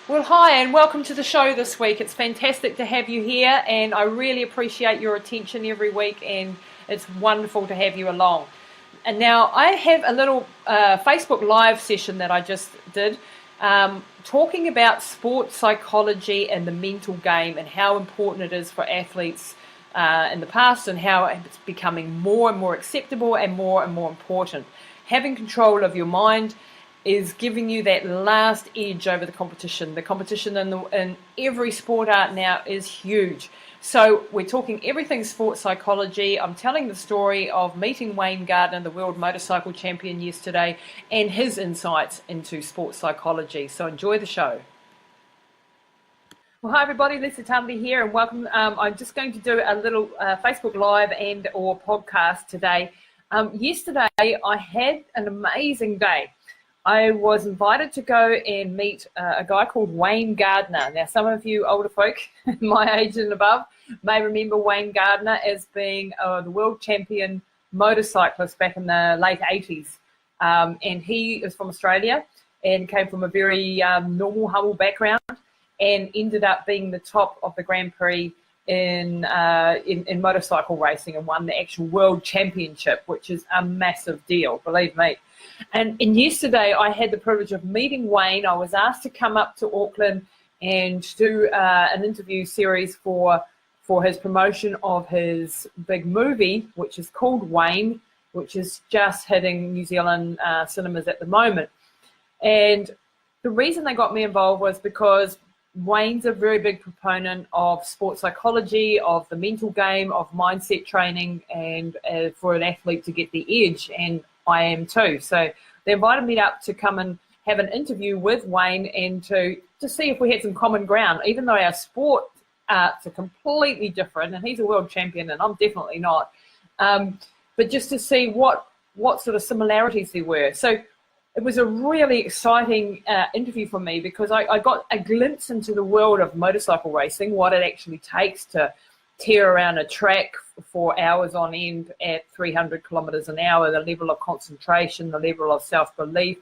Well, hi and welcome to the show this week. It's fantastic to have you here, and I really appreciate your attention every week, and it's wonderful to have you along. And now I have a little Facebook Live session that I just did talking about sports psychology and the mental game and how important it is for athletes in the past and how it's becoming more and more acceptable and more important. Having control of your mind is giving you that last edge over the competition. The competition in every sport art now is huge. So we're talking everything sports psychology. I'm telling the story of meeting Wayne Gardner, the world motorcycle champion yesterday, and his insights into sports psychology. So enjoy the show. Well, hi everybody, Lisa Tamati here, and welcome. I'm just going to do a little Facebook Live and or podcast today. Yesterday I had an amazing day. I was invited to go and meet a guy called Wayne Gardner. Now, some of you older folk, my age and above, may remember Wayne Gardner as being the world champion motorcyclist back in the late 80s. And he is from Australia and came from a very normal, humble background and ended up being the top of the Grand Prix in motorcycle racing and won the actual world championship, which is a massive deal, believe me. And yesterday I had the privilege of meeting Wayne. I was asked to come up to Auckland and do an interview series for his promotion of his big movie, which is called Wayne, which is just hitting New Zealand cinemas at the moment. And the reason they got me involved was because Wayne's a very big proponent of sports psychology, of the mental game, of mindset training, and for an athlete to get the edge, and I am too. So they invited me up to come and have an interview with Wayne and to see if we had some common ground, even though our sport arts are completely different, and he's a world champion and I'm definitely not, but just to see what sort of similarities there were. So it was a really exciting interview for me because I got a glimpse into the world of motorcycle racing, what it actually takes to tear around a track for hours on end at 300 kilometers an hour, the level of concentration, the level of self-belief.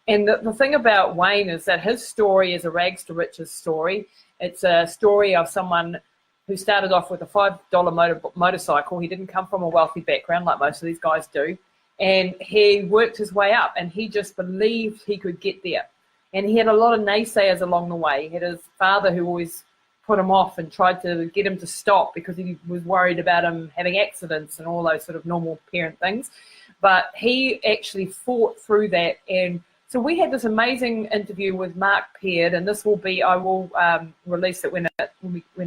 And the thing about Wayne is that his story is a rags to riches story. It's a story of someone who started off with a $5 motorcycle. He didn't come from a wealthy background like most of these guys do. And he worked his way up, and he just believed he could get there. And he had a lot of naysayers along the way. He had his father who always put him off and tried to get him to stop because he was worried about him having accidents and all those sort of normal parent things. But he actually fought through that. And so we had this amazing interview with Mark Peard, and this will be, I will release it when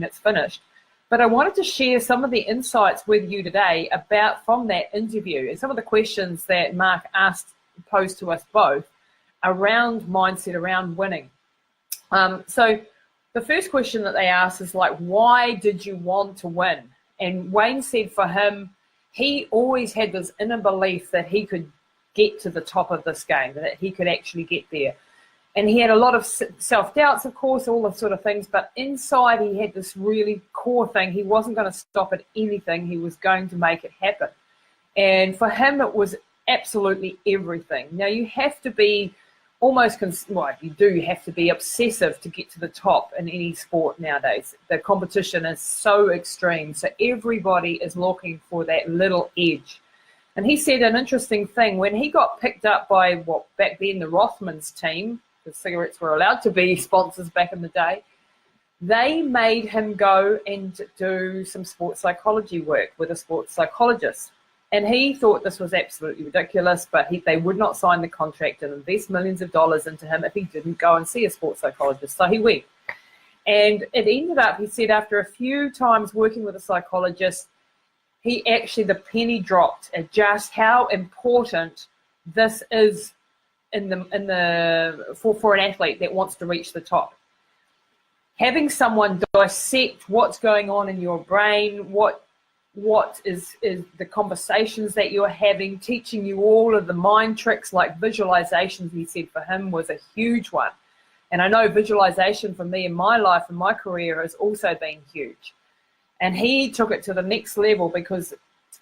it's finished. But I wanted to share some of the insights with you today from that interview and some of the questions that Mark posed to us both around mindset, around winning. So the first question that they asked is like, why did you want to win? And Wayne said for him, he always had this inner belief that he could get to the top of this game, that he could actually get there. And he had a lot of self-doubts, of course, all the sort of things, but inside he had this really core thing. He wasn't going to stop at anything. He was going to make it happen. And for him, it was absolutely everything. Now, you have to be you have to be obsessive to get to the top in any sport nowadays. The competition is so extreme, so everybody is looking for that little edge. And he said an interesting thing. When he got picked up by back then the Rothmans team, because cigarettes were allowed to be sponsors back in the day, they made him go and do some sports psychology work with a sports psychologist. And he thought this was absolutely ridiculous, but they would not sign the contract and invest millions of dollars into him if he didn't go and see a sports psychologist. So he went. And it ended up, he said, after a few times working with a psychologist, the penny dropped at just how important this is for an athlete that wants to reach the top. Having someone dissect what's going on in your brain, what is the conversations that you're having, teaching you all of the mind tricks like visualizations, he said for him was a huge one. And I know visualization for me in my life and my career has also been huge. And he took it to the next level because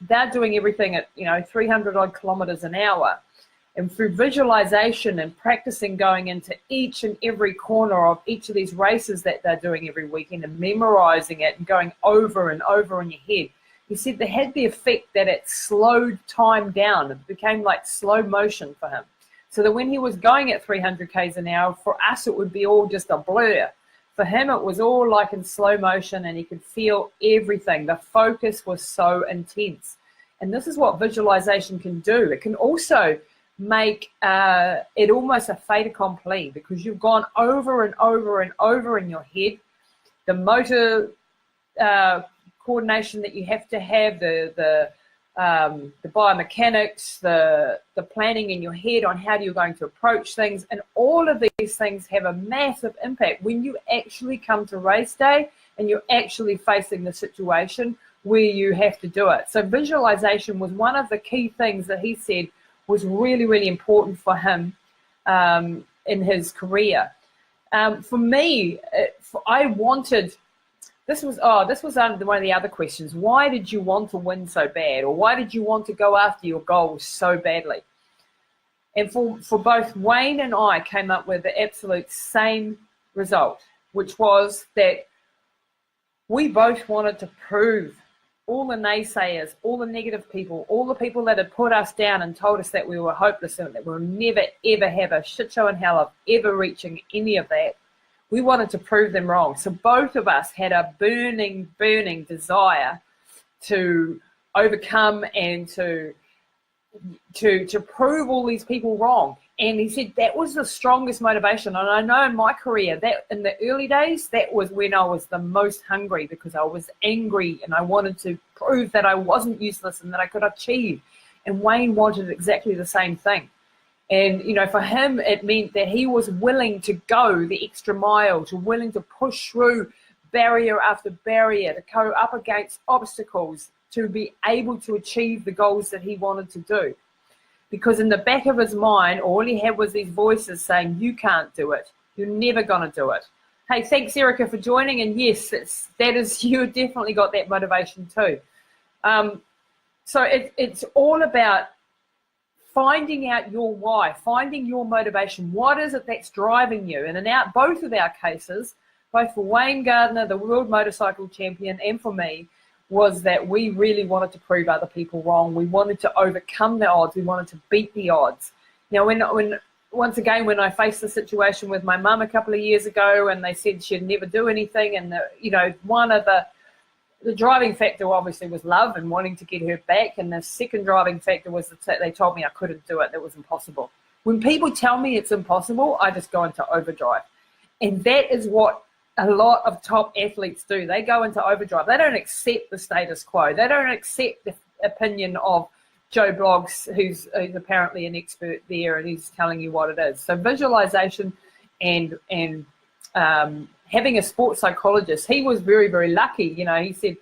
they're doing everything at 300 odd kilometers an hour. And through visualization and practicing going into each and every corner of each of these races that they're doing every weekend and memorizing it and going over and over in your head, he said they had the effect that it slowed time down. It became like slow motion for him. So that when he was going at 300 k's an hour, for us it would be all just a blur. For him it was all like in slow motion, and he could feel everything. The focus was so intense. And this is what visualization can do. It can also make it almost a fait accompli, because you've gone over and over and over in your head. The motor coordination that you have to have, the biomechanics, the planning in your head on how you're going to approach things, and all of these things have a massive impact when you actually come to race day and you're actually facing the situation where you have to do it. So visualization was one of the key things that he said was really, really important for him in his career. For me, I wanted, this was one of the other questions. Why did you want to win so bad? Or why did you want to go after your goals so badly? And for both Wayne and I came up with the absolute same result, which was that we both wanted to prove all the naysayers, all the negative people, all the people that had put us down and told us that we were hopeless and that we'll never, ever have a shit show in hell of ever reaching any of that. We wanted to prove them wrong. So both of us had a burning, burning desire to overcome and to prove all these people wrong. And he said that was the strongest motivation. And I know in my career that in the early days, that was when I was the most hungry, because I was angry and I wanted to prove that I wasn't useless and that I could achieve. And Wayne wanted exactly the same thing. And, you know, for him, it meant that he was willing to go the extra mile, to willing to push through barrier after barrier, to go up against obstacles, to be able to achieve the goals that he wanted to do. Because in the back of his mind, all he had was these voices saying, you can't do it. You're never going to do it. Hey, thanks, Erica, for joining. And yes, you definitely got that motivation too. So it's all about finding out your why, finding your motivation. What is it that's driving you? And in both of our cases, both for Wayne Gardner, the world motorcycle champion, and for me, was that we really wanted to prove other people wrong. We wanted to overcome the odds. We wanted to beat the odds. Now, when once again, when I faced the situation with my mum a couple of years ago, and they said she'd never do anything, and one of the driving factor obviously was love and wanting to get her back, and the second driving factor was that they told me I couldn't do it. That was impossible. When people tell me it's impossible, I just go into overdrive, and that is what a lot of top athletes do. They go into overdrive. They don't accept the status quo. They don't accept the opinion of Joe Bloggs, who's apparently an expert there, and he's telling you what it is. So visualization and having a sports psychologist, he was very, very lucky. You know, he said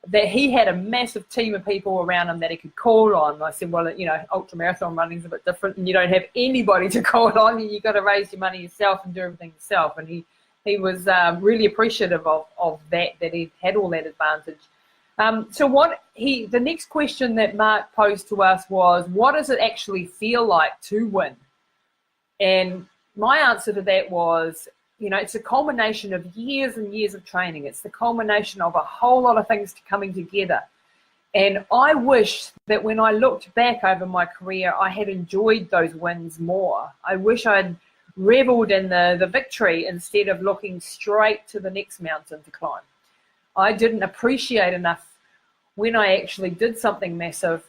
that he had a massive team of people around him that he could call on. I said, well, you know, ultramarathon running is a bit different, and you don't have anybody to call on, and you've got to raise your money yourself and do everything yourself. And he was really appreciative of that he had all that advantage. So the next question that Mark posed to us was, what does it actually feel like to win? And my answer to that was, you know, it's a culmination of years and years of training. It's the culmination of a whole lot of things coming together. And I wish that when I looked back over my career, I had enjoyed those wins more. I wish I'd reveled in the victory instead of looking straight to the next mountain to climb. I didn't appreciate enough when I actually did something massive.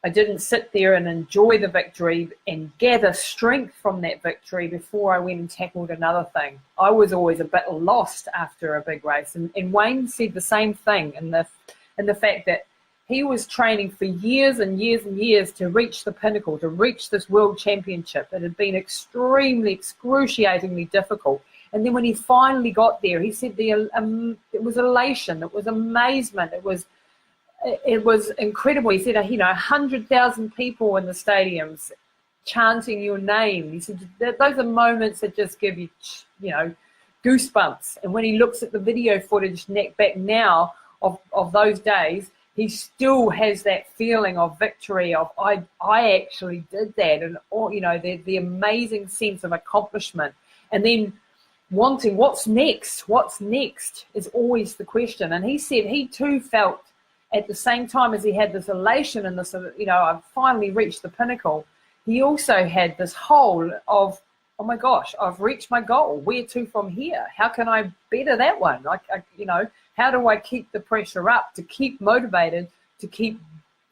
I didn't sit there and enjoy the victory and gather strength from that victory before I went and tackled another thing. I was always a bit lost after a big race. And Wayne said the same thing in the fact that he was training for years and years and years to reach the pinnacle, to reach this world championship. It had been extremely, excruciatingly difficult. And then when he finally got there, he said it was elation, it was amazement, it was incredible. He said, you know, 100,000 people in the stadiums chanting your name. He said, those are moments that just give you, you know, goosebumps. And when he looks at the video footage back now of those days, he still has that feeling of victory, of I actually did that, and all, you know, the amazing sense of accomplishment. And then wanting what's next is always the question. And he said he too felt at the same time as he had this elation and this, you know, I've finally reached the pinnacle, he also had this hole of, oh my gosh, I've reached my goal. Where to from here? How can I better that one? You know, how do I keep the pressure up, to keep motivated, to keep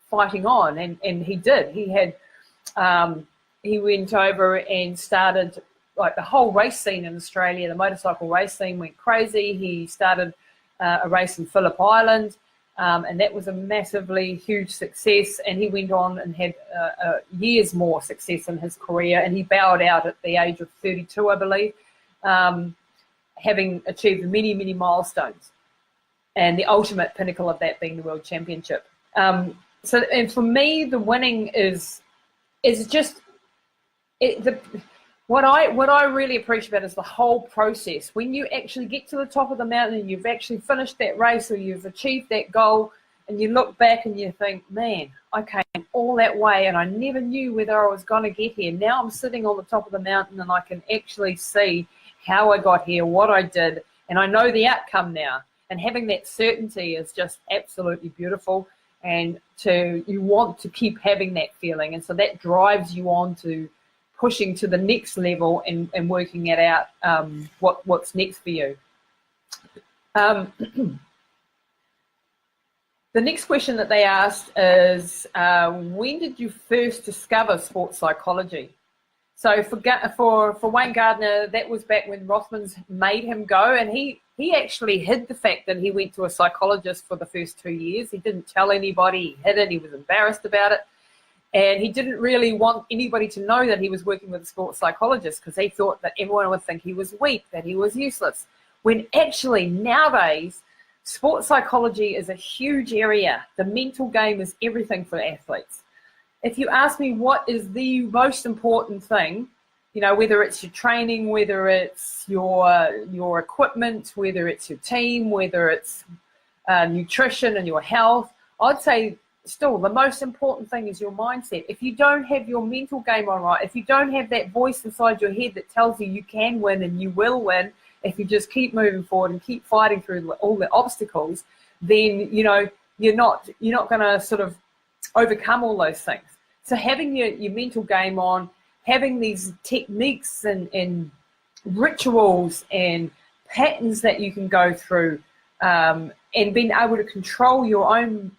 fighting on? And he did. He had, he went over and started, like, the whole race scene in Australia, the motorcycle race scene went crazy. He started a race in Phillip Island. And that was a massively huge success, and he went on and had years more success in his career, and he bowed out at the age of 32, I believe, having achieved many, many milestones, and the ultimate pinnacle of that being the World Championship. And for me, the winning is just what I really appreciate about is the whole process. When you actually get to the top of the mountain and you've actually finished that race or you've achieved that goal, and you look back and you think, man, I came all that way and I never knew whether I was going to get here. Now I'm sitting on the top of the mountain and I can actually see how I got here, what I did, and I know the outcome now. And having that certainty is just absolutely beautiful. And you want to keep having that feeling. And so that drives you on to pushing to the next level and working it out, what's next for you. The next question that they asked is, when did you first discover sports psychology? So for Wayne Gardner, that was back when Rothmans made him go, and he actually hid the fact that he went to a psychologist for the first 2 years. He didn't tell anybody, he hid it, he was embarrassed about it. And he didn't really want anybody to know that he was working with a sports psychologist, because he thought that everyone would think he was weak, that he was useless. When actually nowadays, sports psychology is a huge area. The mental game is everything for athletes. If you ask me what is the most important thing, you know, whether it's your training, whether it's your equipment, whether it's your team, whether it's nutrition and your health, I'd say still the most important thing is your mindset. If you don't have your mental game on right, if you don't have that voice inside your head that tells you can win and you will win, if you just keep moving forward and keep fighting through all the obstacles, then you know you're not going to sort of overcome all those things. So having your mental game on, having these techniques and rituals and patterns that you can go through, and being able to control your own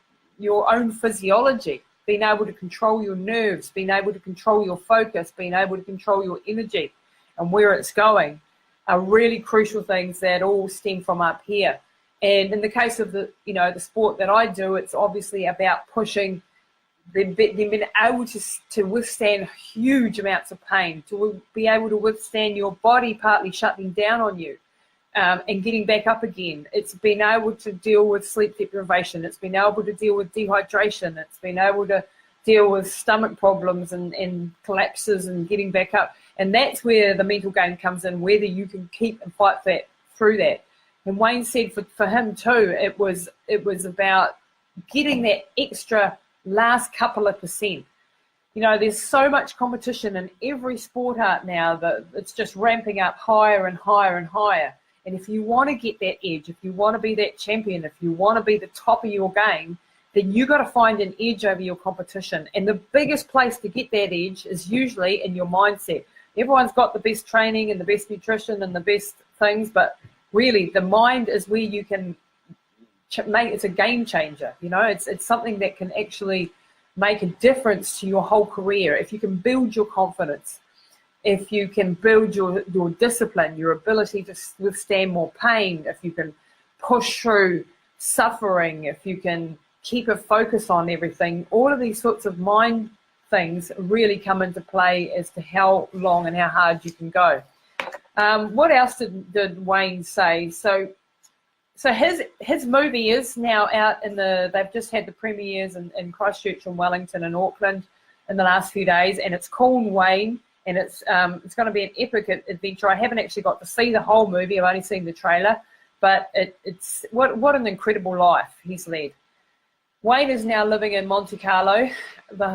physiology, being able to control your nerves, being able to control your focus, being able to control your energy and where it's going, are really crucial things that all stem from up here. And in the case of the sport that I do, it's obviously about pushing them being able to withstand huge amounts of pain, to be able to withstand your body partly shutting down on you. And getting back up again. It's been able to deal with sleep deprivation. It's been able to deal with dehydration. It's been able to deal with stomach problems and collapses and getting back up. And that's where the mental game comes in, whether you can keep and fight that through that. And Wayne said for him too, it was about getting that extra last couple of percent. You know, there's so much competition in every sport art now that it's just ramping up higher and higher and higher. And if you want to get that edge, if you want to be that champion, if you want to be the top of your game, then you got to find an edge over your competition. And the biggest place to get that edge is usually in your mindset. Everyone's got the best training and the best nutrition and the best things, but really the mind is where you can make, it's a game changer. You know, it's something that can actually make a difference to your whole career. If you can build your confidence, if you can build your discipline, your ability to withstand more pain, if you can push through suffering, if you can keep a focus on everything, all of these sorts of mind things really come into play as to how long and how hard you can go. What else did Wayne say? So his movie is now out they've just had the premieres in Christchurch and Wellington and Auckland in the last few days, and it's called Wayne. And it's going to be an epic adventure. I haven't actually got to see the whole movie. I've only seen the trailer, but it's what an incredible life he's led. Wayne is now living in Monte Carlo,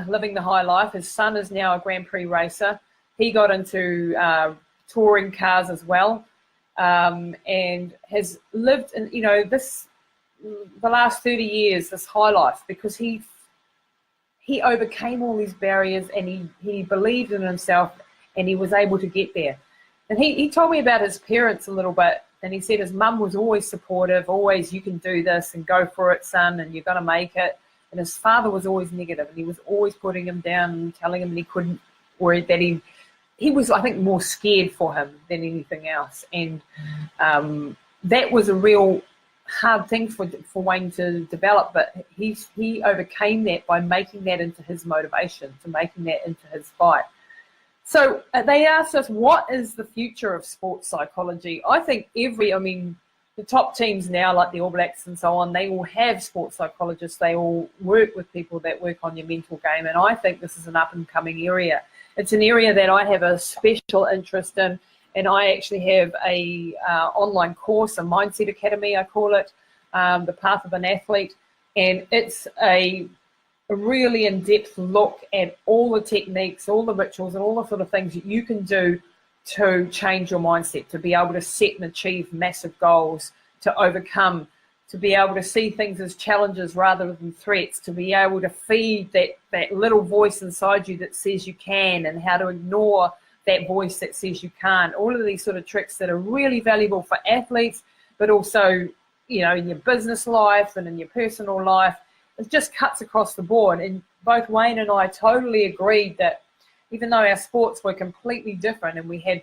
living the high life. His son is now a Grand Prix racer. He got into touring cars as well, and has lived in, the last 30 years, this high life, because he overcame all these barriers, and he believed in himself, and he was able to get there. And he told me about his parents a little bit, and he said his mum was always supportive, always, you can do this and go for it, son, and you're going to make it. And his father was always negative, and he was always putting him down and telling him that he couldn't, or that he was, I think, more scared for him than anything else. And that was a real hard thing for Wayne to develop, but he overcame that by making that into his motivation, to making that into his fight. So they asked us, what is the future of sports psychology? I think the top teams now, like the All Blacks and so on, they all have sports psychologists. They all work with people that work on your mental game, and I think this is an up-and-coming area. It's an area that I have a special interest in, and I actually have a online course, a Mindset Academy, I call it, The Path of an Athlete, and it's a really in-depth look at all the techniques, all the rituals, and all the sort of things that you can do to change your mindset, to be able to set and achieve massive goals, to overcome, to be able to see things as challenges rather than threats, to be able to feed that little voice inside you that says you can, and how to ignore that voice that says you can't. All of these sort of tricks that are really valuable for athletes, but also, in your business life and in your personal life. It just cuts across the board. And both Wayne and I totally agreed that even though our sports were completely different, and we had,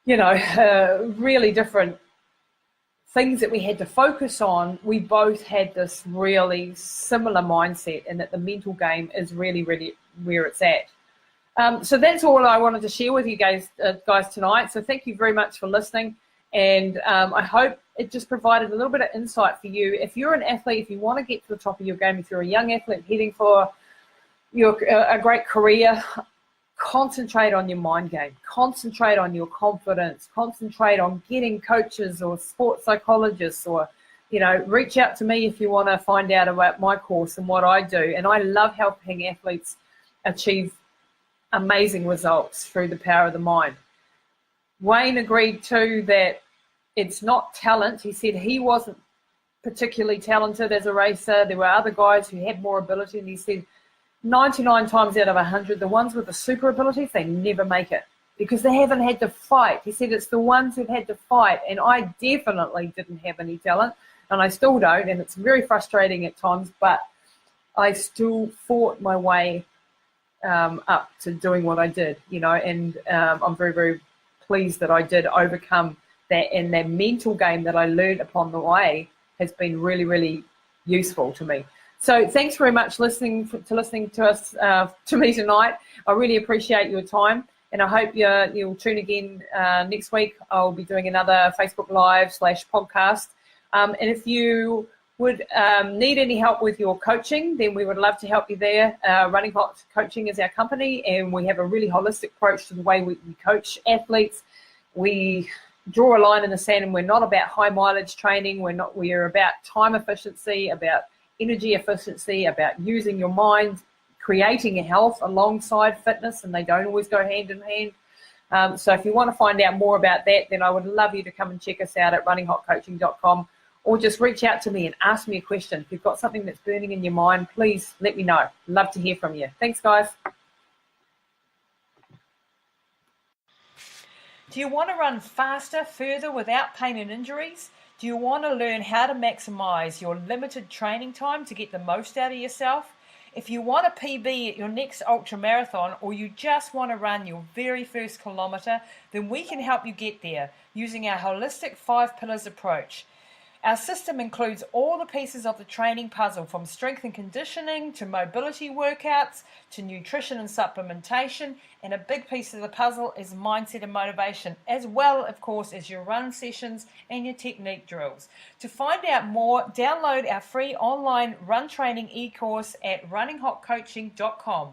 really different things that we had to focus on, we both had this really similar mindset, and that the mental game is really, really where it's at. So that's all I wanted to share with you guys tonight. So thank you very much for listening. And I hope it just provided a little bit of insight for you. If you're an athlete, if you want to get to the top of your game, if you're a young athlete heading for a great career, concentrate on your mind game. Concentrate on your confidence. Concentrate on getting coaches or sports psychologists, or, reach out to me if you want to find out about my course and what I do. And I love helping athletes achieve amazing results through the power of the mind. Wayne agreed too that it's not talent. He said he wasn't particularly talented as a racer. There were other guys who had more ability, and he said 99 times out of 100, the ones with the super abilities, they never make it because they haven't had to fight. He said it's the ones who've had to fight, and I definitely didn't have any talent, and I still don't, and it's very frustrating at times, but I still fought my way up to doing what I did, and I'm very, very pleased that I did overcome that, and that mental game that I learned upon the way has been really, really useful to me. So thanks very much listening to us, to me tonight. I really appreciate your time, and I hope you'll tune again next week. I'll be doing another Facebook Live /podcast. And if you would need any help with your coaching, then we would love to help you there. Running Hot Coaching is our company, and we have a really holistic approach to the way we coach athletes. We draw a line in the sand, and we're not about high mileage training. We're about time efficiency, about energy efficiency, about using your mind, creating a health alongside fitness, and they don't always go hand in hand. So if you want to find out more about that, then I would love you to come and check us out at runninghotcoaching.com, or just reach out to me and ask me a question. If you've got something that's burning in your mind, please let me know. Love to hear from you. Thanks, guys. Do you want to run faster, further, without pain and injuries? Do you want to learn how to maximize your limited training time to get the most out of yourself? If you want a PB at your next ultra marathon, or you just want to run your very first kilometer, then we can help you get there using our holistic 5 pillars approach. Our system includes all the pieces of the training puzzle, from strength and conditioning to mobility workouts to nutrition and supplementation, and a big piece of the puzzle is mindset and motivation, as well, of course, as your run sessions and your technique drills. To find out more, download our free online run training e-course at runninghotcoaching.com.